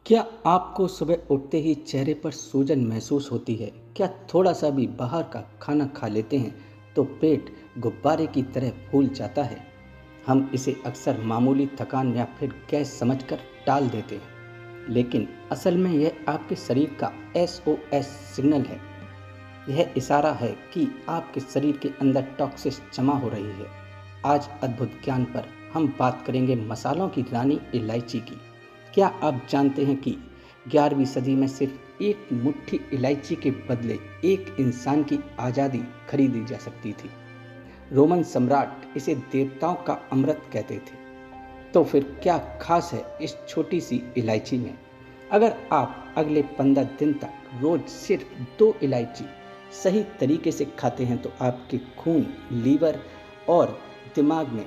क्या आपको सुबह उठते ही चेहरे पर सूजन महसूस होती है? क्या थोड़ा सा भी बाहर का खाना खा लेते हैं तो पेट गुब्बारे की तरह फूल जाता है? हम इसे अक्सर मामूली थकान या फिर गैस समझकर टाल देते हैं, लेकिन असल में यह आपके शरीर का SOS सिग्नल है। यह इशारा है कि आपके शरीर के अंदर टॉक्सिस जमा हो रही है। आज अद्भुत ज्ञान पर हम बात करेंगे मसालों की रानी इलायची की। क्या आप जानते हैं कि 11वीं सदी में सिर्फ एक मुट्ठी इलायची के बदले एक इंसान की आज़ादी खरीदी जा सकती थी? रोमन सम्राट इसे देवताओं का अमृत कहते थे। तो फिर क्या खास है इस छोटी सी इलायची में? अगर आप अगले 15 दिन तक रोज सिर्फ 2 इलायची सही तरीके से खाते हैं तो आपके खून, लीवर और दिमाग में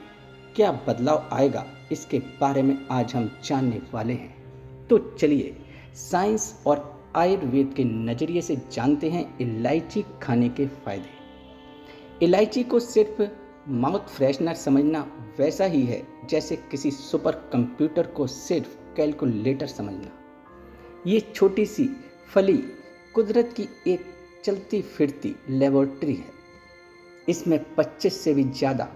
क्या बदलाव आएगा, इसके बारे में आज हम जानने वाले हैं। तो चलिए साइंस और आयुर्वेद के नज़रिए से जानते हैं इलायची खाने के फायदे। इलायची को सिर्फ माउथ फ्रेशनर समझना वैसा ही है जैसे किसी सुपर कंप्यूटर को सिर्फ कैलकुलेटर समझना। ये छोटी सी फली कुदरत की एक चलती फिरती लेबोरेटरी है। इसमें 25 से भी ज़्यादा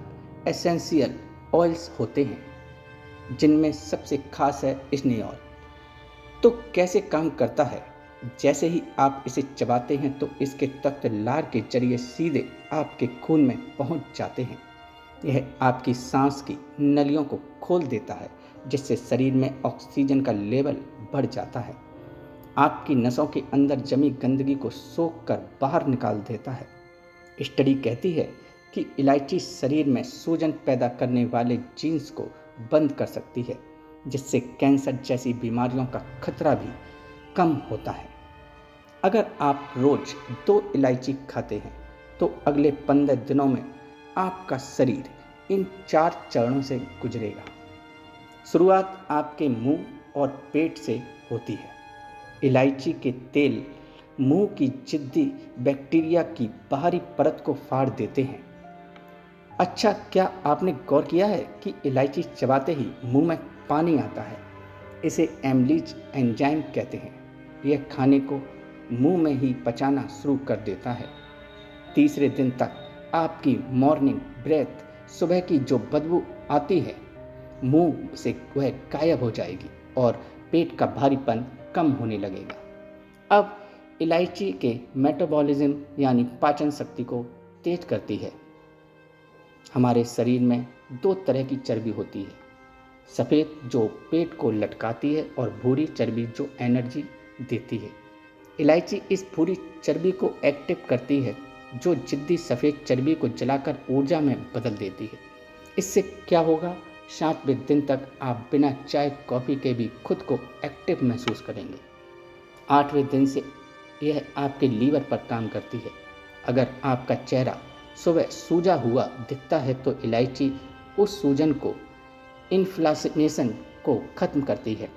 एसेंशियल ऑयल्स होते हैं, जिनमें सबसे खास है स्नेल ऑयल। तो कैसे काम करता है? जैसे ही आप इसे चबाते हैं तो इसके तत्व लार के जरिए सीधे आपके खून में पहुंच जाते हैं। यह आपकी सांस की नलियों को खोल देता है, जिससे शरीर में ऑक्सीजन का लेवल बढ़ जाता है। आपकी नसों के अंदर जमी गंदगी को सोख कर बाहर निकाल देता है। स्टडी कहती है कि इलायची शरीर में सूजन पैदा करने वाले जीन्स को बंद कर सकती है, जिससे कैंसर जैसी बीमारियों का खतरा भी कम होता है। अगर आप रोज 2 इलायची खाते हैं तो अगले 15 दिनों में आपका शरीर इन 4 चरणों से गुजरेगा। शुरुआत आपके मुंह और पेट से होती है। इलायची के तेल मुंह की जिद्दी बैक्टीरिया की बाहरी परत को फाड़ देते हैं। अच्छा, क्या आपने गौर किया है कि इलायची चबाते ही मुंह में पानी आता है? इसे एमलीज एंजाइम कहते हैं। यह खाने को मुंह में ही पचाना शुरू कर देता है। तीसरे दिन तक आपकी मॉर्निंग ब्रेथ, सुबह की जो बदबू आती है, मुंह से वह गायब हो जाएगी और पेट का भारीपन कम होने लगेगा। अब इलायची के मेटाबॉलिज्म यानी पाचन शक्ति को तेज करती है। हमारे शरीर में 2 तरह की चर्बी होती है, सफ़ेद जो पेट को लटकाती है और भूरी चर्बी जो एनर्जी देती है। इलायची इस भूरी चर्बी को एक्टिव करती है, जो जिद्दी सफ़ेद चर्बी को जलाकर ऊर्जा में बदल देती है। इससे क्या होगा? 7वें दिन तक आप बिना चाय कॉफ़ी के भी खुद को एक्टिव महसूस करेंगे। 8वें दिन से यह आपके लीवर पर काम करती है। अगर आपका चेहरा सुबह सूजा हुआ दिखता है तो इलायची उस सूजन को, इन्फ्लेमेशन को ख़त्म करती है।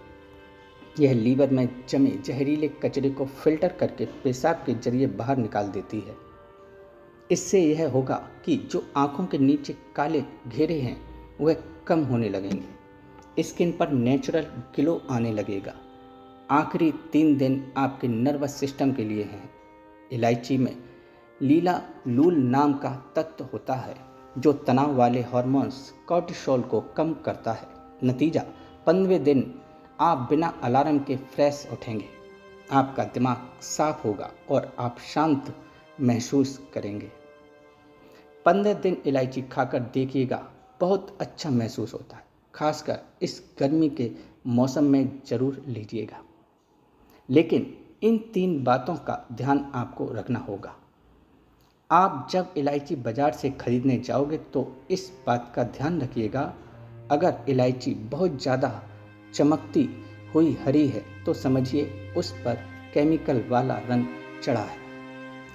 यह लीवर में जमे जहरीले कचरे को फिल्टर करके पेशाब के जरिए बाहर निकाल देती है। इससे यह होगा कि जो आँखों के नीचे काले घेरे हैं वह कम होने लगेंगे। स्किन पर नेचुरल ग्लो आने लगेगा। आखिरी 3 दिन आपके नर्वस सिस्टम के लिए हैं। इलायची में लीला लूल नाम का तत्व होता है, जो तनाव वाले हार्मोन्स कॉर्टिसोल को कम करता है। नतीजा, 15वें दिन आप बिना अलार्म के फ्रेश उठेंगे। आपका दिमाग साफ होगा और आप शांत महसूस करेंगे। 15 दिन इलायची खाकर देखिएगा, बहुत अच्छा महसूस होता है। खासकर इस गर्मी के मौसम में ज़रूर लीजिएगा। लेकिन इन 3 बातों का ध्यान आपको रखना होगा। आप जब इलायची बाज़ार से खरीदने जाओगे तो इस बात का ध्यान रखिएगा, अगर इलायची बहुत ज़्यादा चमकती हुई हरी है तो समझिए उस पर केमिकल वाला रंग चढ़ा है।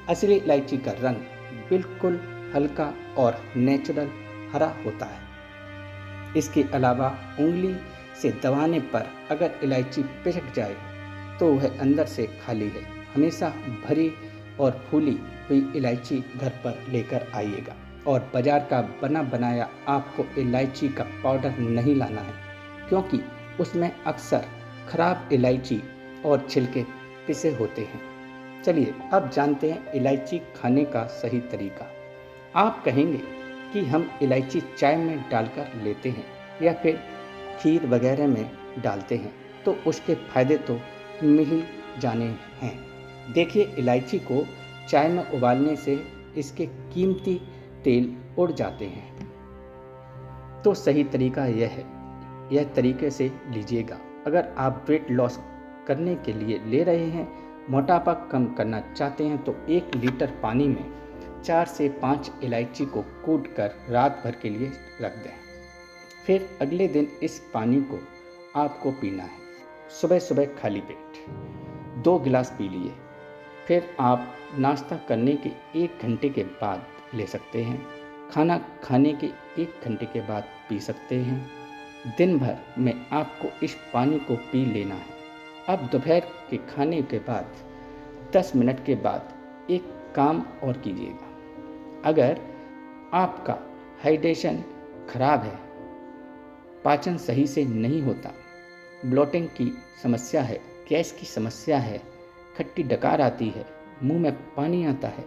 असली इलायची का रंग बिल्कुल हल्का और नेचुरल हरा होता है। इसके अलावा उंगली से दबाने पर अगर इलायची पिचक जाए तो वह अंदर से खाली है। हमेशा भरी और फूली हुई इलायची घर पर लेकर आइएगा और बाजार का बना बनाया आपको इलायची का पाउडर नहीं लाना है, क्योंकि उसमें अक्सर खराब इलायची और छिलके पिसे होते हैं। चलिए अब जानते हैं इलायची खाने का सही तरीका। आप कहेंगे कि हम इलायची चाय में डालकर लेते हैं या फिर खीर वगैरह में डालते हैं, तो उसके फायदे तो मिल ही जाने हैं। देखिए, इलायची को चाय में उबालने से इसके कीमती तेल उड़ जाते हैं। तो सही तरीका यह है, यह तरीके से लीजिएगा। अगर आप वेट लॉस करने के लिए ले रहे हैं, मोटापा कम करना चाहते हैं, तो 1 लीटर पानी में 4 से 5 इलायची को कूट कर रात भर के लिए रख दें। फिर अगले दिन इस पानी को आपको पीना है। सुबह सुबह खाली पेट 2 गिलास पी लिए। फिर आप नाश्ता करने के 1 घंटे के बाद ले सकते हैं। खाना खाने के 1 घंटे के बाद पी सकते हैं। दिन भर में आपको इस पानी को पी लेना है। अब दोपहर के खाने के बाद 10 मिनट के बाद एक काम और कीजिएगा। अगर आपका हाइड्रेशन खराब है, पाचन सही से नहीं होता, ब्लोटिंग की समस्या है, गैस की समस्या है, खट्टी डकार आती है, मुंह में पानी आता है,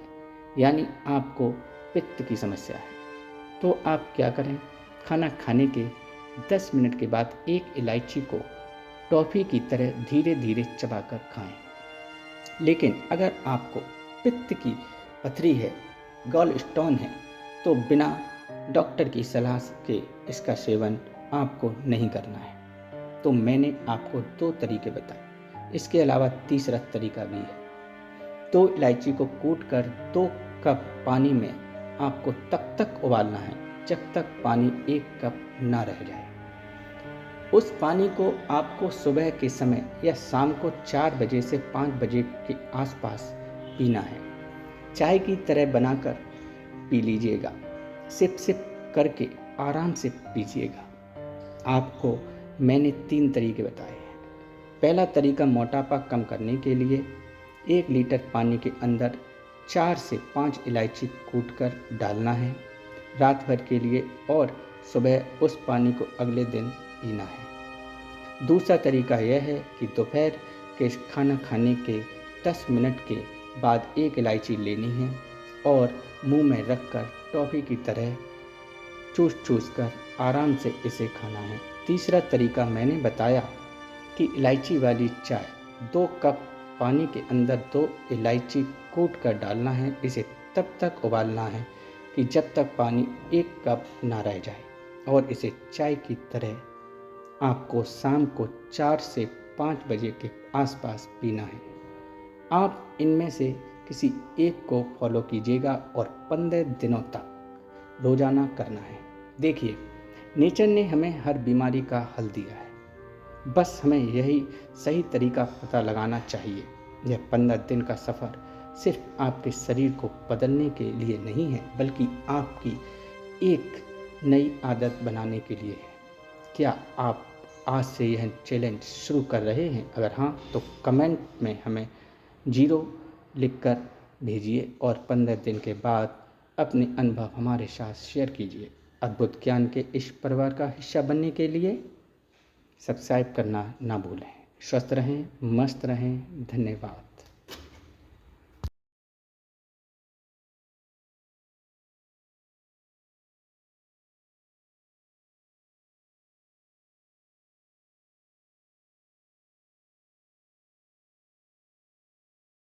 यानी आपको पित्त की समस्या है, तो आप क्या करें? खाना खाने के 10 मिनट के बाद 1 इलायची को टॉफ़ी की तरह धीरे धीरे चबाकर खाएं। लेकिन अगर आपको पित्त की पथरी है, गॉल स्टोन है, तो बिना डॉक्टर की सलाह के इसका सेवन आपको नहीं करना है। तो मैंने आपको 2 तरीके बताए। इसके अलावा तीसरा तरीका भी है। 2 इलायची को कूट कर 2 कप पानी में आपको तब तक उबालना है जब तक पानी 1 कप ना रह जाए। उस पानी को आपको सुबह के समय या शाम को 4 बजे से 5 बजे के आसपास पीना है। चाय की तरह बनाकर पी लीजिएगा। सिप सिप करके आराम से पीजिएगा। आपको मैंने 3 तरीके बताए हैं। पहला तरीका मोटापा कम करने के लिए 1 लीटर पानी के अंदर 4 से 5 इलायची कूटकर डालना है रात भर के लिए, और सुबह उस पानी को अगले दिन पीना है। दूसरा तरीका यह है कि दोपहर के खाना खाने के 10 मिनट के बाद 1 इलायची लेनी है और मुंह में रखकर टॉफ़ी की तरह चूस चूस कर आराम से इसे खाना है। तीसरा तरीका मैंने बताया कि इलायची वाली चाय 2 कप पानी के अंदर 2 इलायची कूट कर डालना है। इसे तब तक उबालना है कि जब तक पानी 1 कप ना रह जाए, और इसे चाय की तरह आपको शाम को 4 से 5 बजे के आसपास पीना है। आप इनमें से किसी एक को फॉलो कीजिएगा और 15 दिनों तक रोज़ाना करना है। देखिए, नेचर ने हमें हर बीमारी का हल दिया है, बस हमें यही सही तरीका पता लगाना चाहिए। यह 15 दिन का सफ़र सिर्फ आपके शरीर को बदलने के लिए नहीं है, बल्कि आपकी एक नई आदत बनाने के लिए है। क्या आप आज से यह चैलेंज शुरू कर रहे हैं? अगर हाँ, तो कमेंट में हमें 0 लिखकर भेजिए और 15 दिन के बाद अपने अनुभव हमारे साथ शेयर कीजिए। अद्भुत ज्ञान के इस परिवार का हिस्सा बनने के लिए सब्सक्राइब करना ना भूलें। स्वस्थ रहें, मस्त रहें। धन्यवाद।